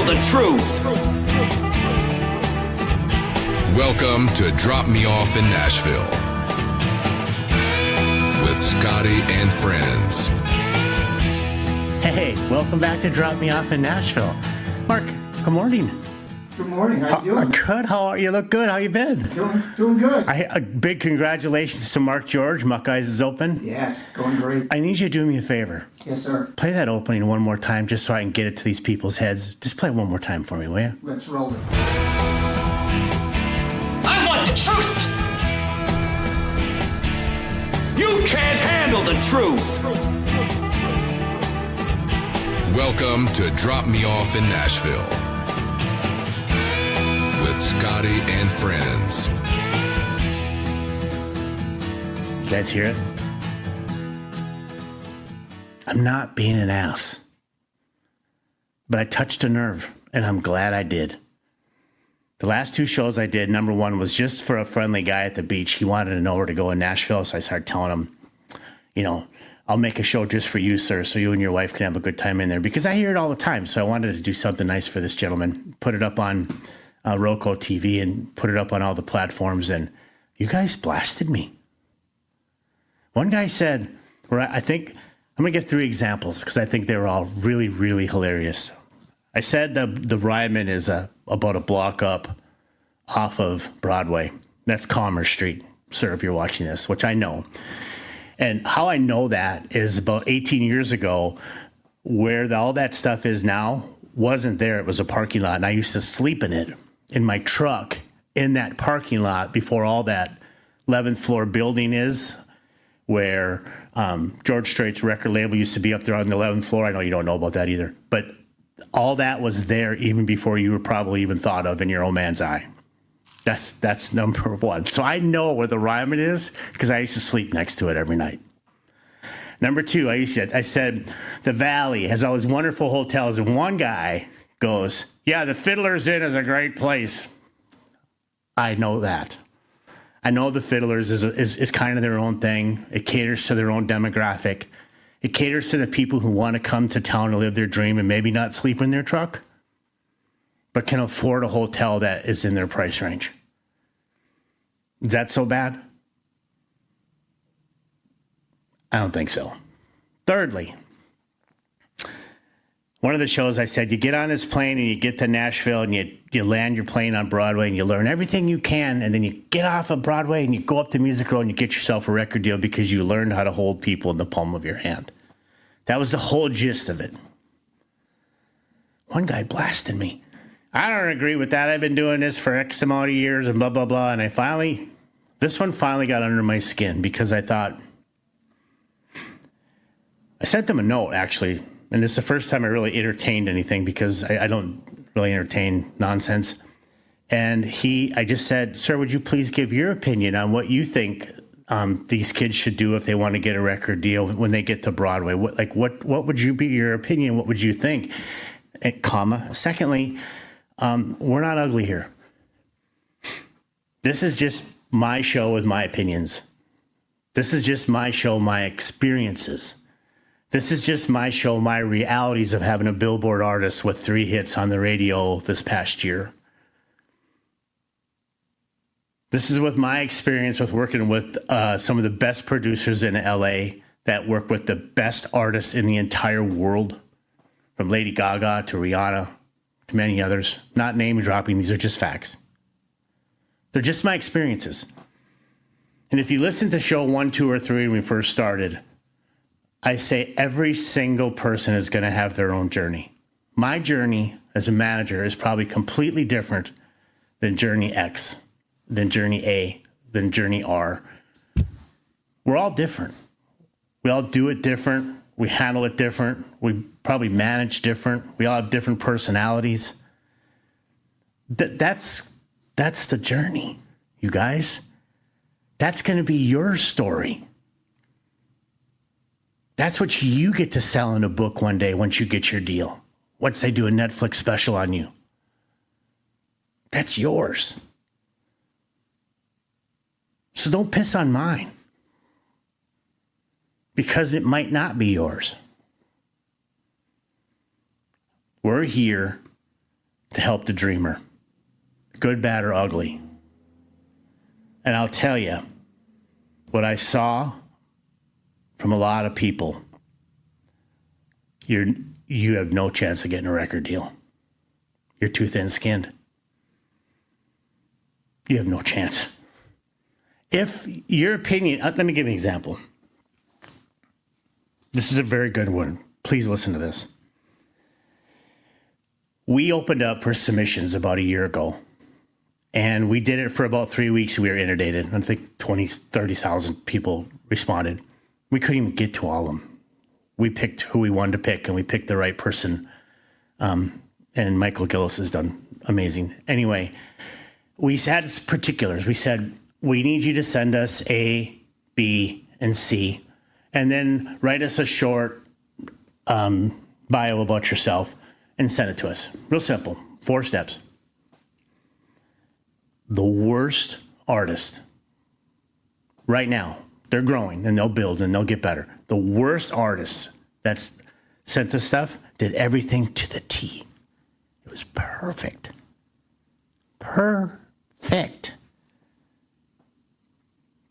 the truth. Welcome to Drop Me Off in Nashville with Scottie and friends. Hey, welcome back to Drop Me Off in Nashville. Mark, good morning. Good morning. How you doing? Good. How are you? Look good. How you been? Doing good. A big congratulations to Mark George. Muck Eyes is open. Yes, going great. I need you to do me a favor. Yes, sir. Play that opening one more time just so I can get it to these people's heads. Just play it one more time for me, will you? Let's roll it. I want the truth. You can't handle the truth. Welcome to Drop Me Off in Nashville with Scottie and friends. You guys hear it? I'm not being an ass, but I touched a nerve, and I'm glad I did. The last two shows I did, number one was just for a friendly guy at the beach. He wanted to know where to go in Nashville, so I started telling him, I'll make a show just for you, sir, so you and your wife can have a good time in there. Because I hear it all the time, so I wanted to do something nice for this gentleman. Put it up on Roku TV and put it up on all the platforms, and you guys blasted me. One guy said, I think, I'm going to get 3 examples because I think they were all really, really hilarious. I said the Ryman is about a block up off of Broadway. That's Commerce Street, sir, if you're watching this, which I know. And how I know that is about 18 years ago, where all that stuff is now wasn't there. It was a parking lot, and I used to sleep in it, in my truck, in that parking lot before all that 11th floor building is, where George Strait's record label used to be up there on the 11th floor. I know you don't know about that either, but all that was there even before you were probably even thought of in your old man's eye. That's number one. So I know where the Ryman is because I used to sleep next to it every night. Number 2, I said the Valley has all these wonderful hotels, and one guy goes, "Yeah, the Fiddler's Inn is a great place." I know that. I know the Fiddlers is kind of their own thing. It caters to their own demographic. It caters to the people who want to come to town to live their dream and maybe not sleep in their truck, but can afford a hotel that is in their price range. Is that so bad? I don't think so. Thirdly, one of the shows I said, you get on this plane and you get to Nashville and you land your plane on Broadway and you learn everything you can, and then you get off of Broadway and you go up to Music Row and you get yourself a record deal because you learned how to hold people in the palm of your hand. That was the whole gist of it. One guy blasted me. I don't agree with that. I've been doing this for X amount of years and blah, blah, blah. And this one finally got under my skin because I thought, I sent them a note actually. And this is the first time I really entertained anything because I don't really entertain nonsense. And I just said, "Sir, would you please give your opinion on what you think these kids should do if they want to get a record deal when they get to Broadway? What would you be your opinion? What would you think?" And, secondly, we're not ugly here. This is just my show with my opinions. This is just my show, my experiences. This is just my show, my realities of having a Billboard artist with 3 hits on the radio this past year. This is with my experience with working with some of the best producers in LA that work with the best artists in the entire world, from Lady Gaga to Rihanna to many others. Not name dropping, these are just facts. They're just my experiences. And if you listen to show 1, 2, or 3 when we first started, I say every single person is going to have their own journey. My journey as a manager is probably completely different than journey X, than journey A, than journey R. We're all different. We all do it different. We handle it different. We probably manage different. We all have different personalities. That's the journey, you guys. That's going to be your story. That's what you get to sell in a book one day once you get your deal. Once they do a Netflix special on you. That's yours. So don't piss on mine. Because it might not be yours. We're here to help the dreamer, good, bad, or ugly. And I'll tell you, what I saw from a lot of people, you have no chance of getting a record deal. You're too thin-skinned. You have no chance. If your opinion, let me give you an example. This is a very good one. Please listen to this. We opened up for submissions about a year ago, and we did it for about 3 weeks. We were inundated. I think 20, 30,000 people responded. We couldn't even get to all of them. We picked who we wanted to pick, and we picked the right person. And Michael Gillis has done amazing. Anyway, we had particulars. We said, we need you to send us A, B, and C, and then write us a short bio about yourself and send it to us. Real simple. 4 steps. The worst artist right now, they're growing and they'll build and they'll get better. The worst artist that's sent this stuff did everything to the T. It was perfect. Perfect.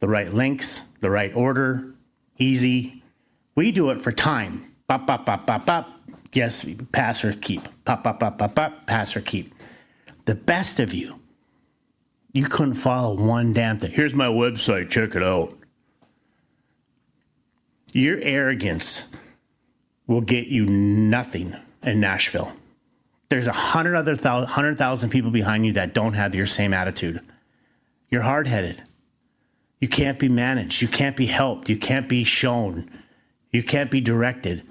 The right links, the right order, easy. We do it for time. Pop, pop, pop, pop, pop. Yes, pass or keep. Pop, pop, pop, pop, pop. Pass or keep. The best of you, you couldn't follow one damn thing. Here's my website. Check it out. Your arrogance will get you nothing in Nashville. There's 100,000 people behind you that don't have your same attitude. You're hard-headed. You can't be managed. You can't be helped. You can't be shown. You can't be directed.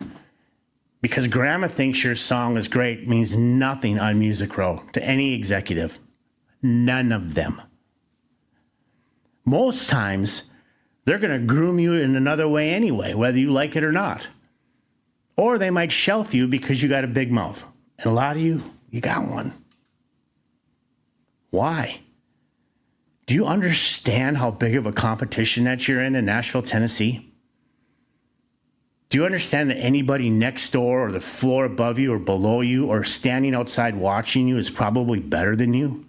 Because grandma thinks your song is great means nothing on Music Row to any executive. None of them. Most times, they're going to groom you in another way anyway, whether you like it or not. Or they might shelf you because you got a big mouth. And a lot of you, you got one. Why? Do you understand how big of a competition that you're in Nashville, Tennessee? Do you understand that anybody next door or the floor above you or below you or standing outside watching you is probably better than you?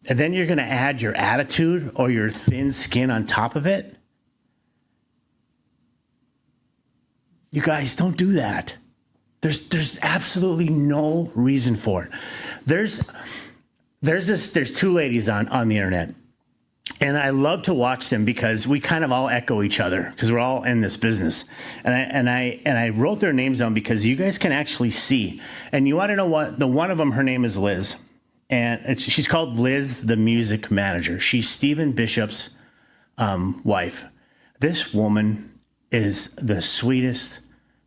And then you're going to add your attitude or your thin skin on top of it? You guys, don't do that. There's absolutely no reason for it. There's 2 ladies on the internet, and I love to watch them because we kind of all echo each other because we're all in this business. And I wrote their names down because you guys can actually see. And you want to know what? The one of them, her name is Liz, and she's called Liz, the music manager. She's Stephen Bishop's wife. This woman is the sweetest,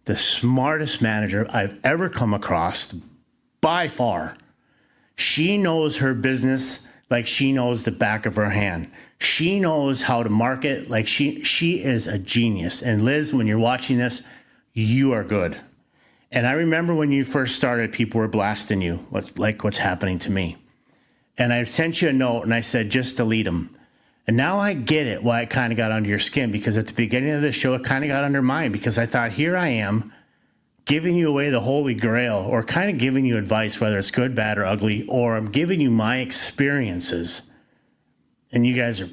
the smartest manager I've ever come across, by far. She knows her business like she knows the back of her hand. She knows how to market like she is a genius. And Liz, when you're watching this, you are good. And I remember when you first started, people were blasting you, what's happening to me. And I sent you a note and I said, just delete them. And now I get it, why it kind of got under your skin, because at the beginning of the show, it kind of got under mine, because I thought, here I am giving you away the Holy Grail, or kind of giving you advice, whether it's good, bad, or ugly, or I'm giving you my experiences. And you guys are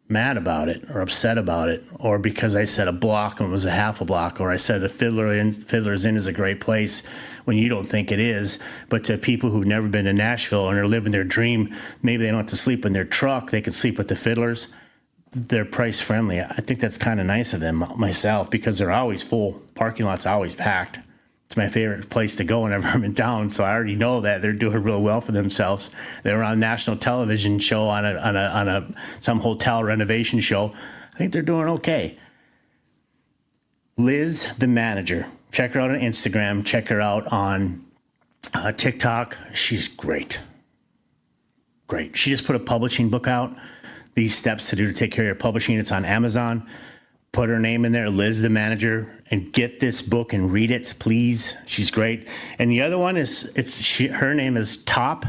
mad about it or upset about it, or because I said a block and it was a half a block, or I said a Fiddler's Inn is a great place when you don't think it is. But to people who've never been to Nashville and are living their dream, maybe they don't have to sleep in their truck. They could sleep with the Fiddlers. They're price friendly. I think that's kind of nice of them myself, because they're always full. Parking lot's always packed. It's my favorite place to go whenever I'm in town, so I already know that they're doing real well for themselves. They were on national television show on some hotel renovation show. I think they're doing okay. Liz, the manager. Check her out on Instagram. Check her out on TikTok. She's great. Great. She just put a publishing book out. These steps to do to take care of your publishing. It's on Amazon. Put her name in there, Liz, the manager, and get this book and read it, please. She's great. And the other one is, her name is Top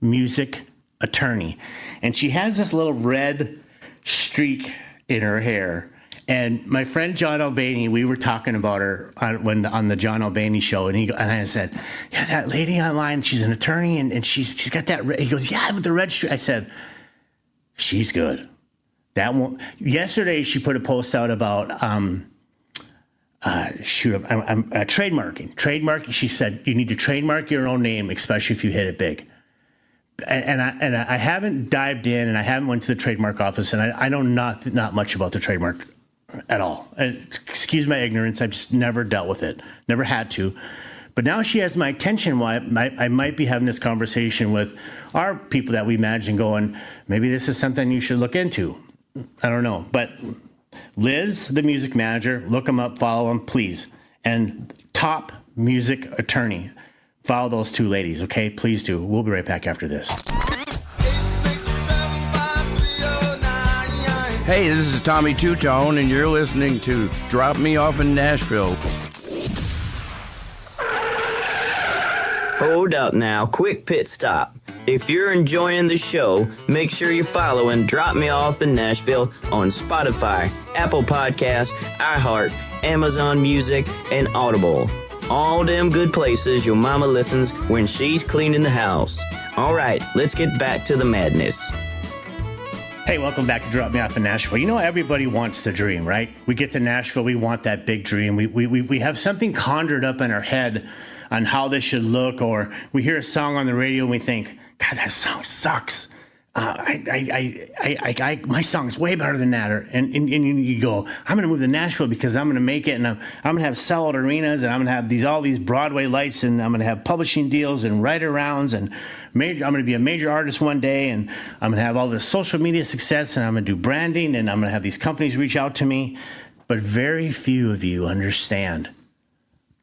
Music Attorney. And she has this little red streak in her hair. And my friend John Albany, we were talking about her on the John Albany show, and I said, yeah, that lady online, she's an attorney, and she's got that. He goes, yeah, with the red streak. I said, she's good. That won't. Yesterday, she put a post out about trademarking. Trademarking. She said you need to trademark your own name, especially if you hit it big. And I haven't dived in, and I haven't went to the trademark office, and I know not much about the trademark at all. Excuse my ignorance. I've just never dealt with it. Never had to. But now she has my attention. Why I might be having this conversation with our people that we imagine going, maybe this is something you should look into. I don't know. But Liz, the music manager, look him up, follow him, please. And Top Music Attorney. Follow those two ladies, okay? Please do. We'll be right back after this. Hey, this is Tommy Two-Tone, and you're listening to Drop Me Off in Nashville. Hold up now, quick pit stop. If you're enjoying the show, make sure you're following Drop Me Off in Nashville on Spotify, Apple Podcasts, iHeart, Amazon Music, and Audible. All them good places your mama listens when she's cleaning the house. All right, let's get back to the madness. Hey, welcome back to Drop Me Off in Nashville. You know, everybody wants the dream, right? We get to Nashville, we want that big dream. We have something conjured up in our head on how this should look, or we hear a song on the radio and we think, God, that song sucks. My song's way better than that. And you go, I'm going to move to Nashville because I'm going to make it, and I'm going to have sellout arenas, and I'm going to have all these Broadway lights, and I'm going to have publishing deals and write-arounds, and I'm going to be a major artist one day, and I'm going to have all this social media success, and I'm going to do branding, and I'm going to have these companies reach out to me. But very few of you understand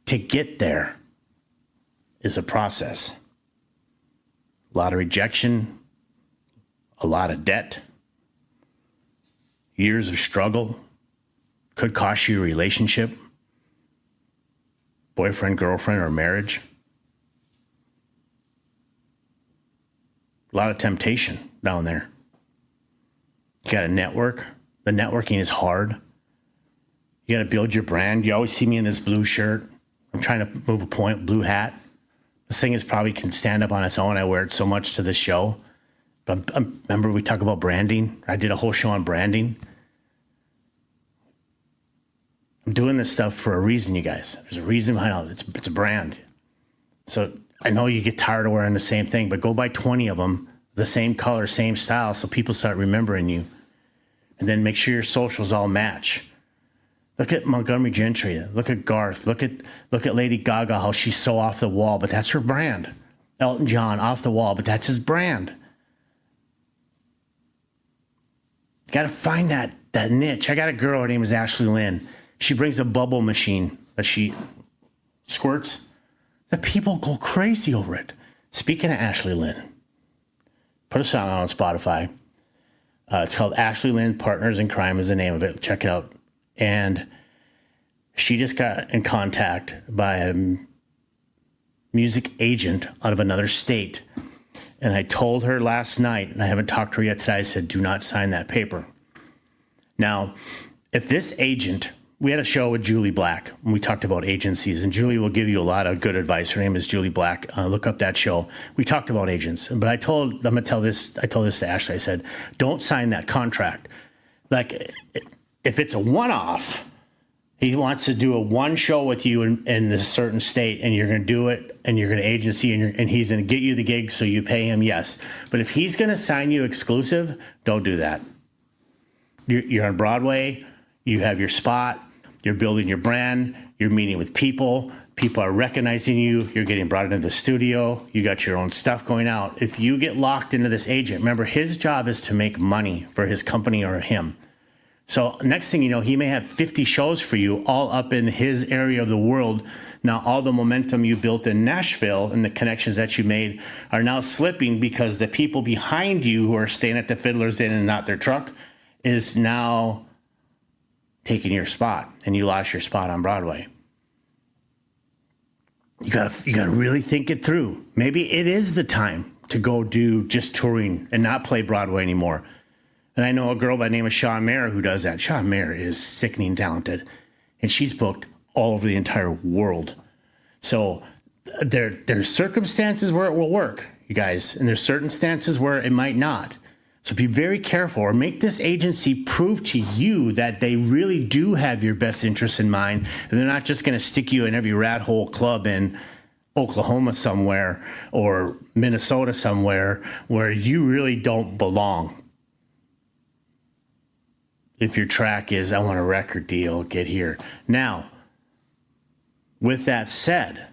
to get there is a process. A lot of rejection, a lot of debt, years of struggle, could cost you a relationship, boyfriend, girlfriend, or marriage. A lot of temptation down there. You got to network. The networking is hard. You got to build your brand. You always see me in this blue shirt. I'm trying to move a point, blue hat. This thing is probably can stand up on its own. I wear it so much to this show. But remember we talk about branding? I did a whole show on branding. I'm doing this stuff for a reason, you guys. There's a reason behind all it. It's a brand. So I know you get tired of wearing the same thing, but go buy 20 of them, the same color, same style, so people start remembering you. And then make sure your socials all match. Look at Montgomery Gentry. Look at Garth. Look at Lady Gaga, how she's so off the wall, but that's her brand. Elton John, off the wall, but that's his brand. Got to find that niche. I got a girl, her name is Ashley Lynn. She brings a bubble machine that she squirts. The people go crazy over it. Speaking of Ashley Lynn, put a song on Spotify. It's called Ashley Lynn Partners in Crime is the name of it. Check it out. And she just got in contact by a music agent out of another state. And I told her last night, and I haven't talked to her yet today, I said, do not sign that paper. Now, if this agent, we had a show with Julie Black, and we talked about agencies, and Julie will give you a lot of good advice. Her name is Julie Black. Look up that show. We talked about agents, but I told this to Ashley. I said, don't sign that contract. Like, if it's a one-off, he wants to do a one show with you in a certain state, and you're going to do it, and you're going to agency, and he's going to get you the gig, so you pay him, yes. But if he's going to sign you exclusive, don't do that. You're on Broadway, you have your spot, you're building your brand, you're meeting with people are recognizing you, you're getting brought into the studio, you got your own stuff going out. If you get locked into this agent, remember, his job is to make money for his company or him. So next thing you know, he may have 50 shows for you all up in his area of the world. Now, all the momentum you built in Nashville and the connections that you made are now slipping because the people behind you who are staying at the Fiddler's Inn and not their truck is now taking your spot, and you lost your spot on Broadway. You gotta really think it through. Maybe it is the time to go do just touring and not play Broadway anymore. And I know a girl by the name of Shawn Mayer who does that. Shawn Mayer is sickening talented, and she's booked all over the entire world. So there's circumstances where it will work, you guys, and there's circumstances where it might not. So be very careful, or make this agency prove to you that they really do have your best interests in mind, and they're not just going to stick you in every rat hole club in Oklahoma somewhere or Minnesota somewhere where you really don't belong. If your track is, I want a record deal, get here. Now, with that said,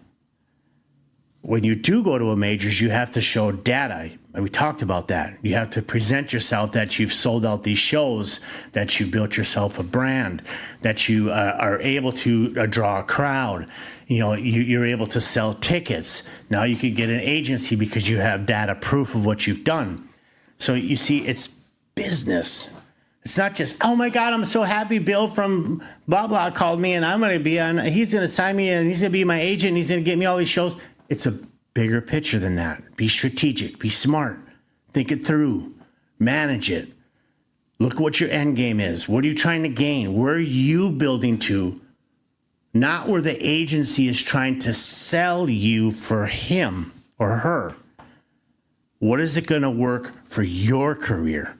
when you do go to a majors, you have to show data. We talked about that. You have to present yourself that you've sold out these shows, that you built yourself a brand, that you are able to draw a crowd. You're able to sell tickets. Now you could get an agency because you have data proof of what you've done. So you see, it's business. It's not just, oh my God, I'm so happy Bill from blah, blah called me and I'm going to be on, he's going to sign me and he's going to be my agent and he's going to get me all these shows. It's a bigger picture than that. Be strategic, be smart, think it through, manage it. Look at what your end game is. What are you trying to gain? Where are you building to? Not where the agency is trying to sell you for him or her. What is it going to work for your career?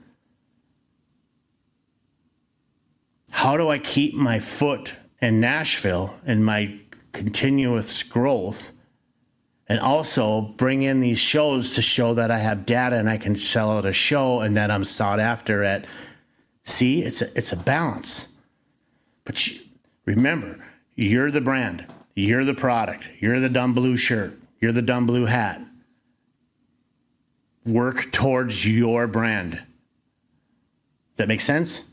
How do I keep my foot in Nashville and my continuous growth, and also bring in these shows to show that I have data and I can sell out a show and that I'm sought after at? See, it's a balance. But remember, you're the brand, you're the product, you're the dumb blue shirt, you're the dumb blue hat. Work towards your brand. Does that make sense?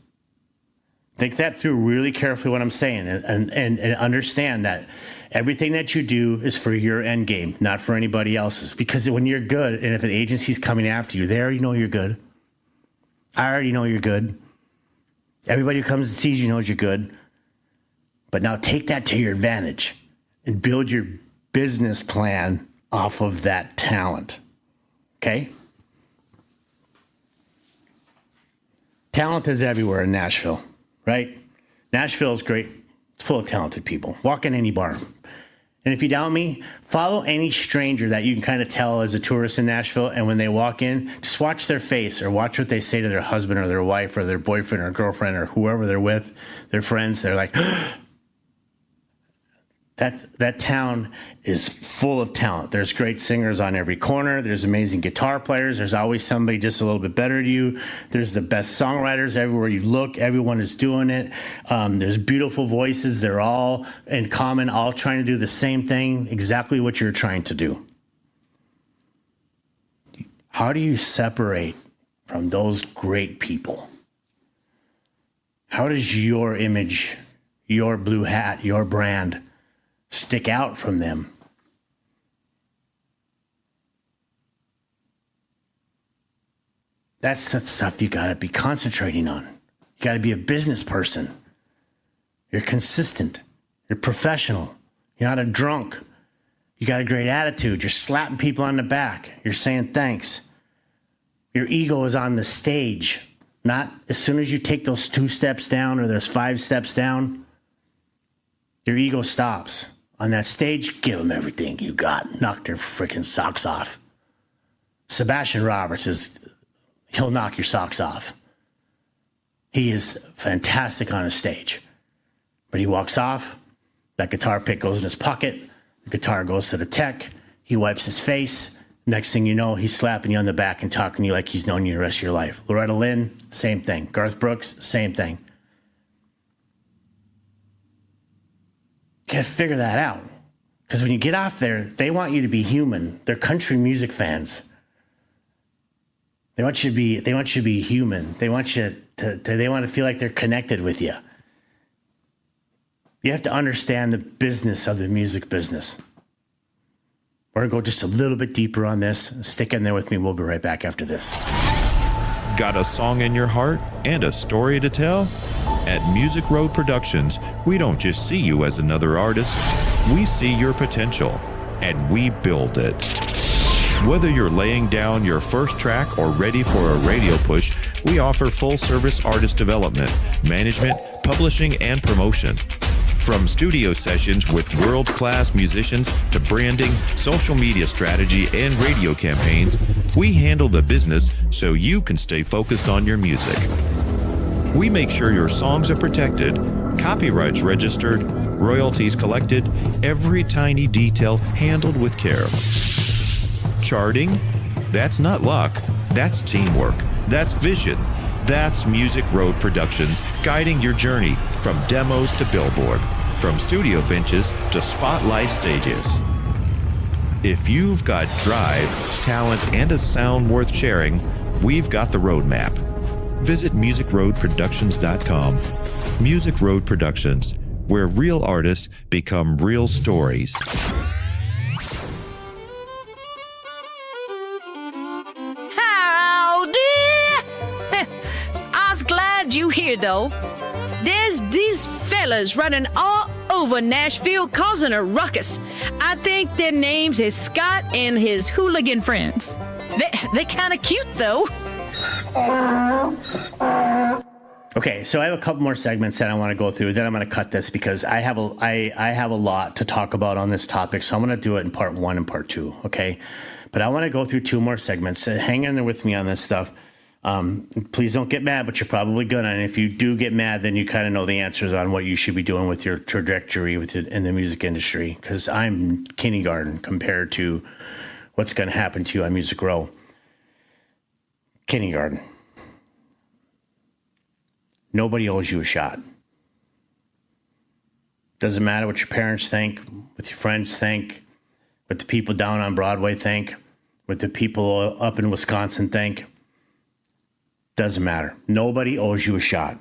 Think that through really carefully, what I'm saying, and understand that everything that you do is for your end game, not for anybody else's. Because when you're good, and if an agency's coming after you, they already know you're good. I already know you're good. Everybody who comes and sees you knows you're good. But now take that to your advantage and build your business plan off of that talent. Okay? Talent is everywhere in Nashville. Right? Nashville is great. It's full of talented people. Walk in any bar. And if you doubt me, follow any stranger that you can kind of tell as a tourist in Nashville. And when they walk in, just watch their face or watch what they say to their husband or their wife or their boyfriend or girlfriend or whoever they're with, their friends. They're like, That town is full of talent. There's great singers on every corner. There's amazing guitar players. There's always somebody just a little bit better than you. There's the best songwriters everywhere you look. Everyone is doing it. There's beautiful voices. They're all in common, all trying to do the same thing, exactly what you're trying to do. How do you separate from those great people? How does your image, your blue hat, your brand stick out from them? That's the stuff you got to be concentrating on. You got to be a business person. You're consistent. You're professional. You're not a drunk. You got a great attitude. You're slapping people on the back. You're saying thanks. Your ego is on the stage. Not as soon as you take those 2 steps down or there's 5 steps down, your ego stops. On that stage, give them everything you got. Knock their freaking socks off. Sebastian Roberts he'll knock your socks off. He is fantastic on a stage. But he walks off, that guitar pick goes in his pocket, the guitar goes to the tech, he wipes his face. Next thing you know, he's slapping you on the back and talking to you like he's known you the rest of your life. Loretta Lynn, same thing. Garth Brooks, same thing. You gotta figure that out. Because when you get off there, they want you to be human. They're country music fans. They want you to be human. They want to feel like they're connected with you. You have to understand the business of the music business. We're going to go just a little bit deeper on this. Stick in there with me. We'll be right back after this. Got a song in your heart and a story to tell? At Music Road Productions, we don't just see you as another artist. We see your potential, and we build it. Whether you're laying down your first track or ready for a radio push, we offer full-service artist development, management, publishing, and promotion. From studio sessions with world-class musicians to branding, social media strategy, and radio campaigns, we handle the business so you can stay focused on your music. We make sure your songs are protected, copyrights registered, royalties collected, every tiny detail handled with care. Charting? That's not luck. That's teamwork. That's vision. That's Music Road Productions, guiding your journey from demos to Billboard, from studio benches to spotlight stages. If you've got drive, talent, and a sound worth sharing, we've got the roadmap. Visit musicroadproductions.com. Music Road Productions, where real artists become real stories. You here though? There's these fellas running all over Nashville causing a ruckus. I think their names is Scott and his hooligan friends. They kind of cute though. Okay, so I have a couple more segments that I want to go through. Then I'm going to cut this because I have a lot to talk about on this topic. So I'm going to do it in part 1 and part 2. Okay, but I want to go through 2 more segments. So hang in there with me on this stuff. Please don't get mad, but you're probably gonna. And if you do get mad, then you kind of know the answers on what you should be doing with your trajectory in the music industry. Because I'm kindergarten compared to what's going to happen to you on Music Row. Kindergarten. Nobody owes you a shot. Doesn't matter what your parents think, what your friends think, what the people down on Broadway think, what the people up in Wisconsin think. Doesn't matter. Nobody owes you a shot.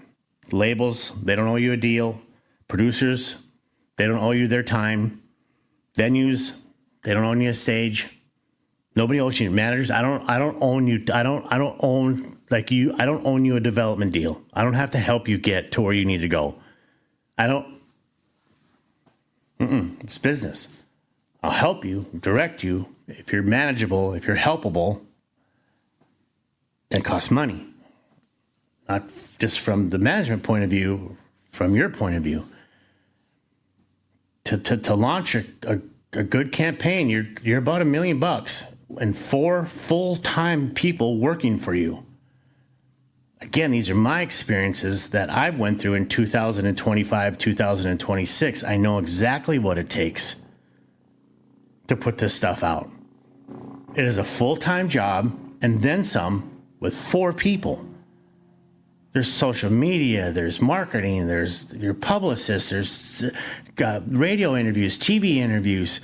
Labels, they don't owe you a deal. Producers, they don't owe you their time. Venues, they don't own you a stage. Nobody owes you. Managers, I don't own you. I don't own like you. I don't own you a development deal. I don't have to help you get to where you need to go. It's business. I'll help you, direct you if you're manageable, if you're helpable. It costs money. Not just from the management point of view, from your point of view. To launch a good campaign, you're about $1 million and 4 full-time people working for you. Again, these are my experiences that I've went through in 2025, 2026. I know exactly what it takes to put this stuff out. It is a full-time job and then some with 4 people. There's social media, there's marketing, there's your publicist, there's radio interviews, TV interviews,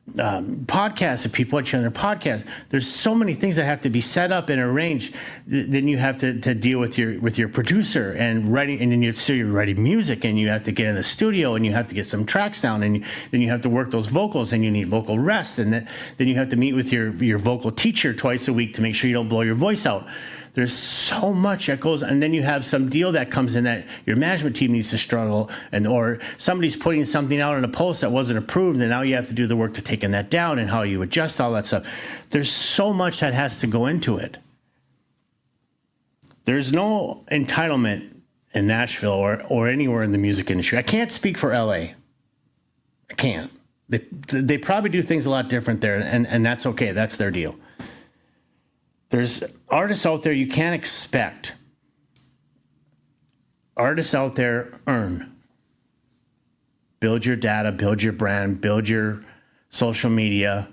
podcasts if people watch you on their podcast. There's so many things that have to be set up and arranged. Then you have to deal with your producer and writing, and then you're writing music, and you have to get in the studio and you have to get some tracks down, and then you have to work those vocals, and you need vocal rest, and then you have to meet with your vocal teacher twice a week to make sure you don't blow your voice out. There's so much that goes, and then you have some deal that comes in that your management team needs to struggle, or somebody's putting something out in a post that wasn't approved, and now you have to do the work to taking that down and how you adjust all that stuff. There's so much that has to go into it. There's no entitlement in Nashville or anywhere in the music industry. I can't speak for LA. I can't. They probably do things a lot different there, and that's okay. That's their deal. There's artists out there you can't expect. Artists out there earn. Build your data, build your brand, build your social media.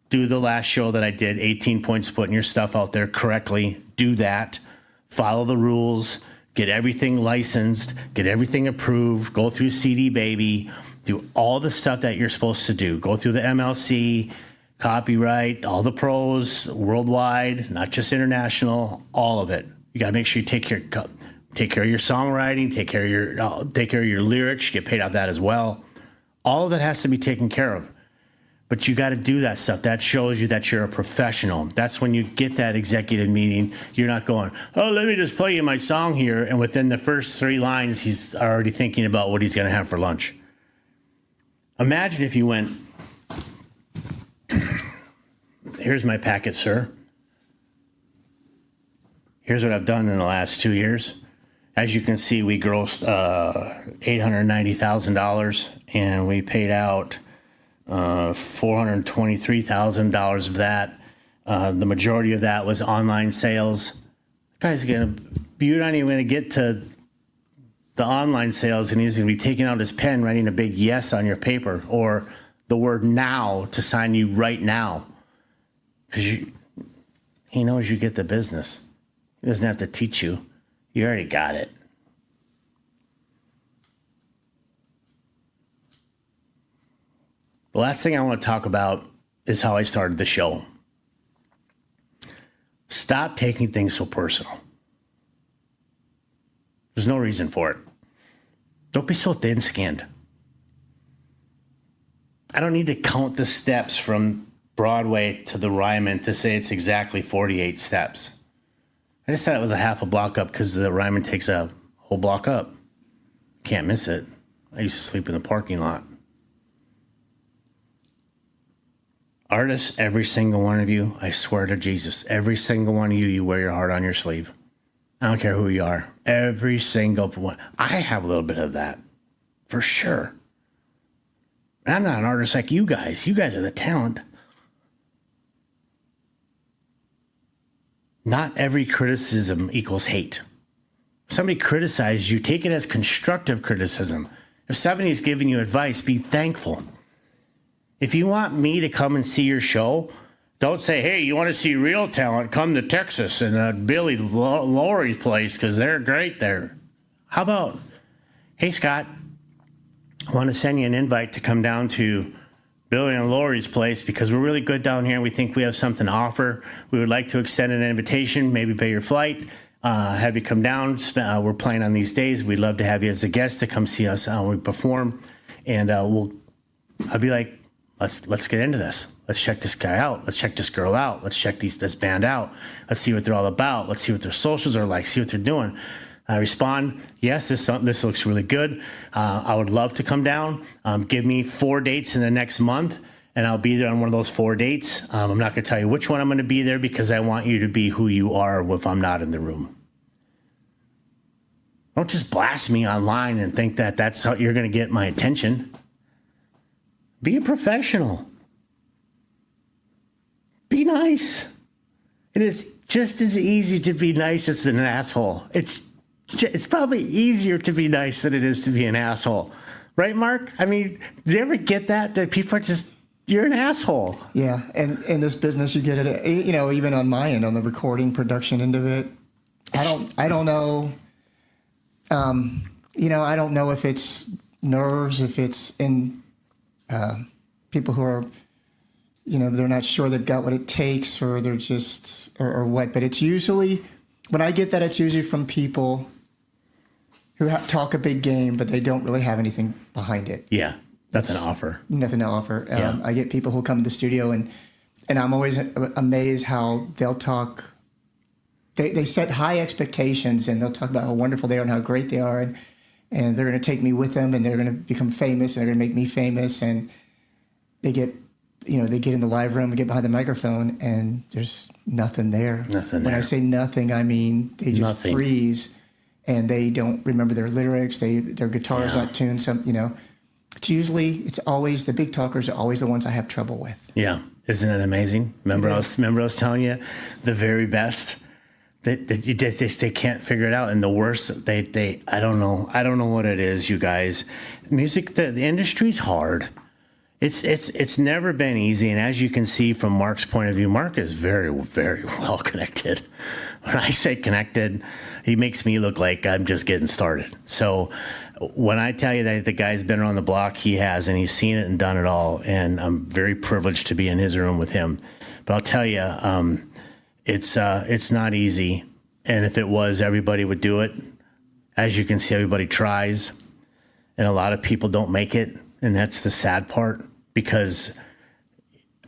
Do the last show that I did, 18 points, putting your stuff out there correctly. Do that. Follow the rules. Get everything licensed. Get everything approved. Go through CD Baby. Do all the stuff that you're supposed to do. Go through the MLC. Copyright, all the pros, worldwide, not just international, all of it. You got to make sure you take care of your songwriting, take care of your lyrics. You get paid out that as well. All of that has to be taken care of. But you got to do that stuff. That shows you that you're a professional. That's when you get that executive meeting. You're not going, oh, let me just play you my song here. And within the first 3 lines, he's already thinking about what he's going to have for lunch. Imagine if you went, here's my packet, sir. Here's what I've done in the last 2 years. As you can see, we grossed $890,000, and we paid out $423,000 of that. The majority of that was online sales. Guy's you're not even going to get to the online sales, and he's going to be taking out his pen, writing a big yes on your paper, or the word now to sign you right now. Because he knows you get the business. He doesn't have to teach you. You already got it. The last thing I want to talk about is how I started the show. Stop taking things so personal. There's no reason for it. Don't be so thin-skinned. I don't need to count the steps from Broadway to the Ryman to say it's exactly 48 steps. I just thought it was a half a block up because the Ryman takes a whole block up. Can't miss it. I used to sleep in the parking lot. Artists, every single one of you, I swear to Jesus, every single one of you, you wear your heart on your sleeve. I don't care who you are. Every single one. I have a little bit of that, for sure. I'm not an artist like you guys. You guys are the talent. Not every criticism equals hate. If somebody criticizes you, take it as constructive criticism. If somebody's giving you advice, be thankful. If you want me to come and see your show, don't say, hey, you want to see real talent, come to Texas and Billy Laurie's place because they're great there. How about, hey, Scott, I want to send you an invite to come down to Billy and Laurie's place because we're really good down here and we think we have something to offer. We would like to extend an invitation, maybe pay your flight, have you come down. We're playing on these days. We'd love to have you as a guest to come see us when we perform. And I'll be like, let's get into this. Let's check this guy out. Let's check this girl out. Let's check this band out. Let's see what they're all about. Let's see what their socials are like. See what they're doing. I respond, yes, this looks really good. I would love to come down. Give me 4 dates in the next month, and I'll be there on one of those 4 dates. I'm not going to tell you which one I'm going to be there because I want you to be who you are if I'm not in the room. Don't just blast me online and think that that's how you're going to get my attention. Be a professional. Be nice. It is just as easy to be nice as an asshole. It's probably easier to be nice than it is to be an asshole. Right, Mark? I mean, do you ever get that? That people are just, you're an asshole. Yeah, and in this business, you get it, even on my end, on the recording, production end of it. I don't know, I don't know if it's nerves, if it's in people who are, they're not sure they've got what it takes or they're just, or what. But it's usually, when I get that, it's usually from people who talk a big game, but they don't really have anything behind it. Yeah, that's an offer. Nothing to offer. Yeah. I get people who come to the studio, and I'm always amazed how they'll talk. They set high expectations, and they'll talk about how wonderful they are and how great they are, and they're going to take me with them, and they're going to become famous, and they're going to make me famous, and they get in the live room and get behind the microphone, and there's nothing there. Nothing When there. I say nothing, I mean they just Nothing. freeze, and they don't remember their lyrics. Their guitar's not tuned. It's always the big talkers are always the ones I have trouble with. Yeah, isn't it amazing? Remember I was telling you, the very best. They can't figure it out, and the worst, I don't know what it is, you guys. Music, the industry's hard. It's never been easy, and as you can see from Mark's point of view, Mark is very, very well connected. When I say connected, he makes me look like I'm just getting started. So when I tell you that the guy's been around the block, he has, and he's seen it and done it all, and I'm very privileged to be in his room with him. But I'll tell you, it's not easy, and if it was, everybody would do it. As you can see, everybody tries, and a lot of people don't make it, and that's the sad part, because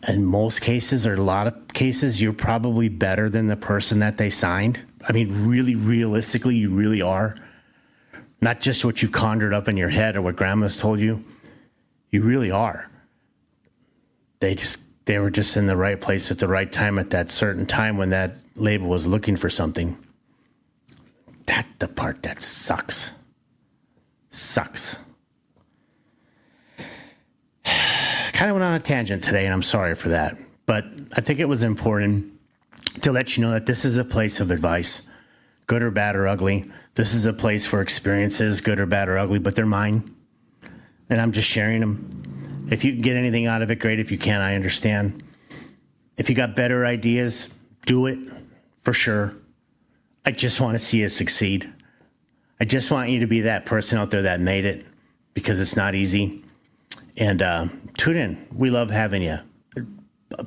in most cases, or a lot of cases, you're probably better than the person that they signed. I mean, really, realistically, you really are. Not just what you've conjured up in your head or what grandma's told you. You really are. They were just in the right place at the right time at that certain time when that label was looking for something. the part that sucks. Sucks. Kind of went on a tangent today, and I'm sorry for that. But I think it was important to let you know that this is a place of advice, good or bad or ugly. This is a place for experiences, good or bad or ugly, but they're mine. And I'm just sharing them. If you can get anything out of it, great. If you can't, I understand. If you got better ideas, do it for sure. I just want to see you succeed. I just want you to be that person out there that made it, because it's not easy. And tune in. We love having you.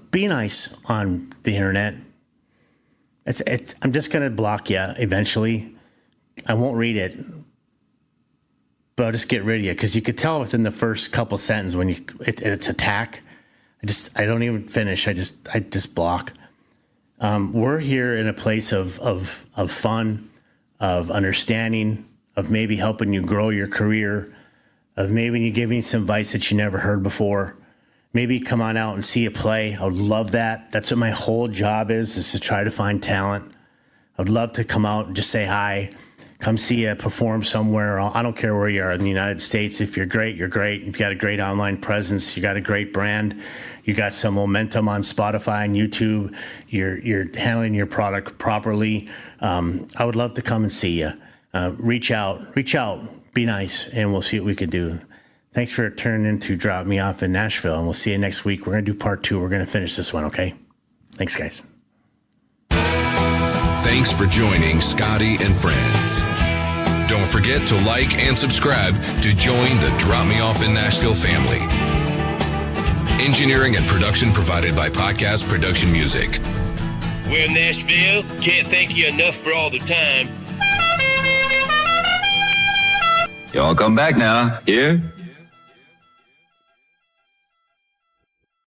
Be nice on the internet. I'm just going to block you eventually. I won't read it, but I'll just get rid of you, because you could tell within the first couple sentences when it's attack. I don't even finish. I just block. We're here in a place of fun, of understanding, of maybe helping you grow your career, of maybe you giving some advice that you never heard before. Maybe come on out and see a play. I would love that. That's what my whole job is to try to find talent. I would love to come out and just say hi, come see you perform somewhere. I don't care where you are in the United States. If you're great, you're great. You've got a great online presence. You got a great brand. You got some momentum on Spotify and YouTube. You're handling your product properly. I would love to come and see you. Reach out, be nice, and we'll see what we can do. Thanks for turning in to Drop Me Off in Nashville, and we'll see you next week. We're going to do part 2. We're going to finish this one, okay? Thanks, guys. Thanks for joining Scottie and Friends. Don't forget to like and subscribe to join the Drop Me Off in Nashville family. Engineering and production provided by Podcast Production Music. Well, Nashville, can't thank you enough for all the time. Y'all come back now. Here?